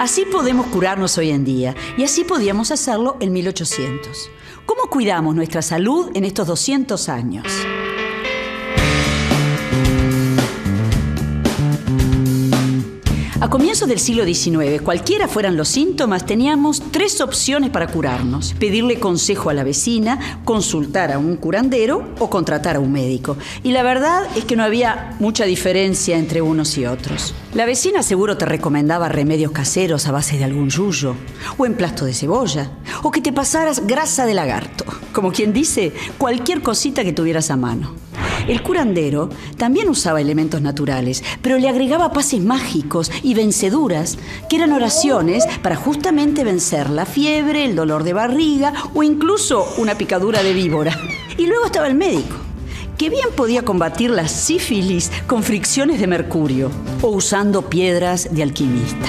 Así podemos curarnos hoy en día, y así podíamos hacerlo en 1800. ¿Cómo cuidamos nuestra salud en estos 200 años? A comienzos del siglo XIX, cualquiera fueran los síntomas, teníamos 3 opciones para curarnos: pedirle consejo a la vecina, consultar a un curandero o contratar a un médico. Y la verdad es que no había mucha diferencia entre unos y otros. La vecina seguro te recomendaba remedios caseros a base de algún yuyo, o emplasto de cebolla, o que te pasaras grasa de lagarto. Como quien dice, cualquier cosita que tuvieras a mano. El curandero también usaba elementos naturales, pero le agregaba pases mágicos y venceduras, que eran oraciones para justamente vencer la fiebre, el dolor de barriga o incluso una picadura de víbora. Y luego estaba el médico, que bien podía combatir la sífilis con fricciones de mercurio o usando piedras de alquimista.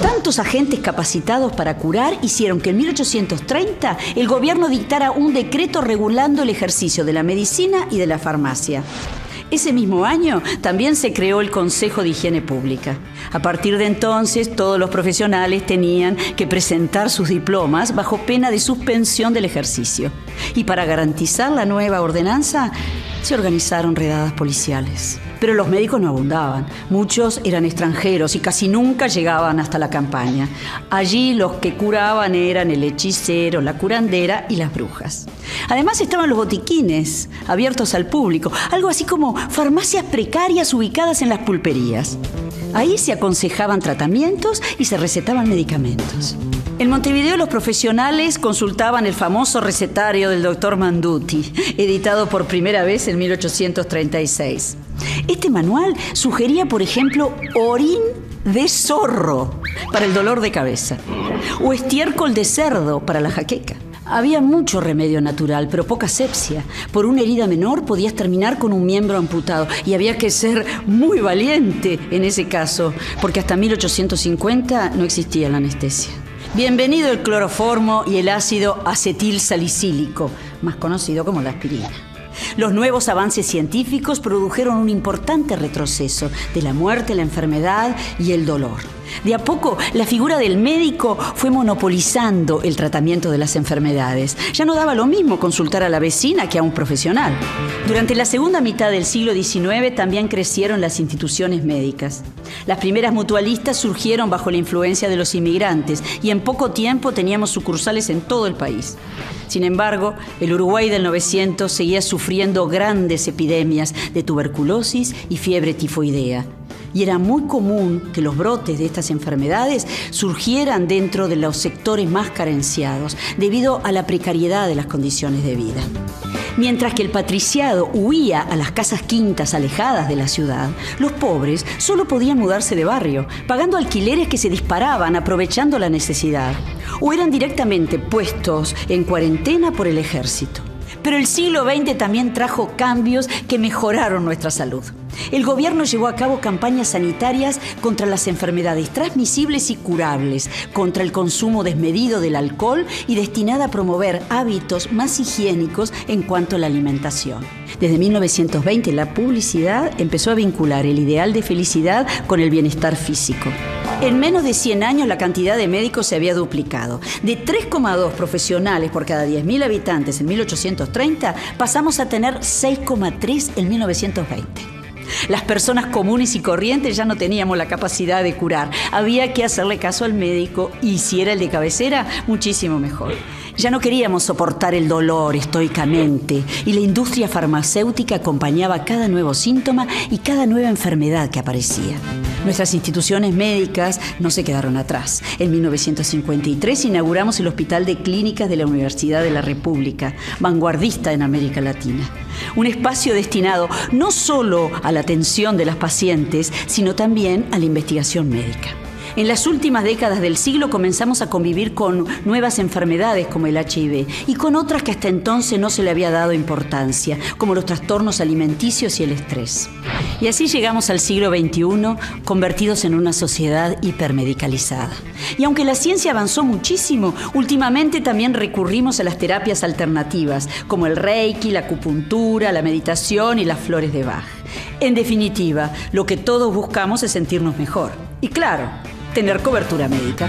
Tantos agentes capacitados para curar hicieron que en 1830 el gobierno dictara un decreto regulando el ejercicio de la medicina y de la farmacia. Ese mismo año también se creó el Consejo de Higiene Pública. A partir de entonces, todos los profesionales tenían que presentar sus diplomas bajo pena de suspensión del ejercicio. Y para garantizar la nueva ordenanza, se organizaron redadas policiales. Pero los médicos no abundaban. Muchos eran extranjeros y casi nunca llegaban hasta la campaña. Allí los que curaban eran el hechicero, la curandera y las brujas. Además estaban los botiquines, abiertos al público, algo así como farmacias precarias ubicadas en las pulperías. Ahí se aconsejaban tratamientos y se recetaban medicamentos. En Montevideo los profesionales consultaban el famoso recetario del doctor Manduti, editado por primera vez en 1836. Este manual sugería, por ejemplo, orín de zorro para el dolor de cabeza o estiércol de cerdo para la jaqueca. Había mucho remedio natural, pero poca asepsia. Por una herida menor podías terminar con un miembro amputado y había que ser muy valiente en ese caso, porque hasta 1850 no existía la anestesia. Bienvenido el cloroformo y el ácido acetilsalicílico, más conocido como la aspirina. Los nuevos avances científicos produjeron un importante retroceso de la muerte, la enfermedad y el dolor. De a poco, la figura del médico fue monopolizando el tratamiento de las enfermedades. Ya no daba lo mismo consultar a la vecina que a un profesional. Durante la segunda mitad del siglo XIX también crecieron las instituciones médicas. Las primeras mutualistas surgieron bajo la influencia de los inmigrantes y en poco tiempo teníamos sucursales en todo el país. Sin embargo, el Uruguay del 900 seguía sufriendo grandes epidemias de tuberculosis y fiebre tifoidea. Y era muy común que los brotes de estas enfermedades surgieran dentro de los sectores más carenciados, debido a la precariedad de las condiciones de vida. Mientras que el patriciado huía a las casas quintas alejadas de la ciudad, los pobres solo podían mudarse de barrio, pagando alquileres que se disparaban aprovechando la necesidad, o eran directamente puestos en cuarentena por el ejército. Pero el siglo XX también trajo cambios que mejoraron nuestra salud. El gobierno llevó a cabo campañas sanitarias contra las enfermedades transmisibles y curables, contra el consumo desmedido del alcohol y destinada a promover hábitos más higiénicos en cuanto a la alimentación. Desde 1920, la publicidad empezó a vincular el ideal de felicidad con el bienestar físico. En menos de 100 años, la cantidad de médicos se había duplicado. De 3,2 profesionales por cada 10.000 habitantes en 1830, pasamos a tener 6,3 en 1920. Las personas comunes y corrientes ya no teníamos la capacidad de curar. Había que hacerle caso al médico y si era el de cabecera, muchísimo mejor. Ya no queríamos soportar el dolor estoicamente y la industria farmacéutica acompañaba cada nuevo síntoma y cada nueva enfermedad que aparecía. Nuestras instituciones médicas no se quedaron atrás. En 1953 inauguramos el Hospital de Clínicas de la Universidad de la República, vanguardista en América Latina. Un espacio destinado no solo a la atención de las pacientes, sino también a la investigación médica. En las últimas décadas del siglo comenzamos a convivir con nuevas enfermedades como el HIV y con otras que hasta entonces no se le había dado importancia, como los trastornos alimenticios y el estrés. Y así llegamos al siglo XXI, convertidos en una sociedad hipermedicalizada. Y aunque la ciencia avanzó muchísimo, últimamente también recurrimos a las terapias alternativas, como el Reiki, la acupuntura, la meditación y las flores de Bach. En definitiva, lo que todos buscamos es sentirnos mejor. Y claro, tener cobertura médica.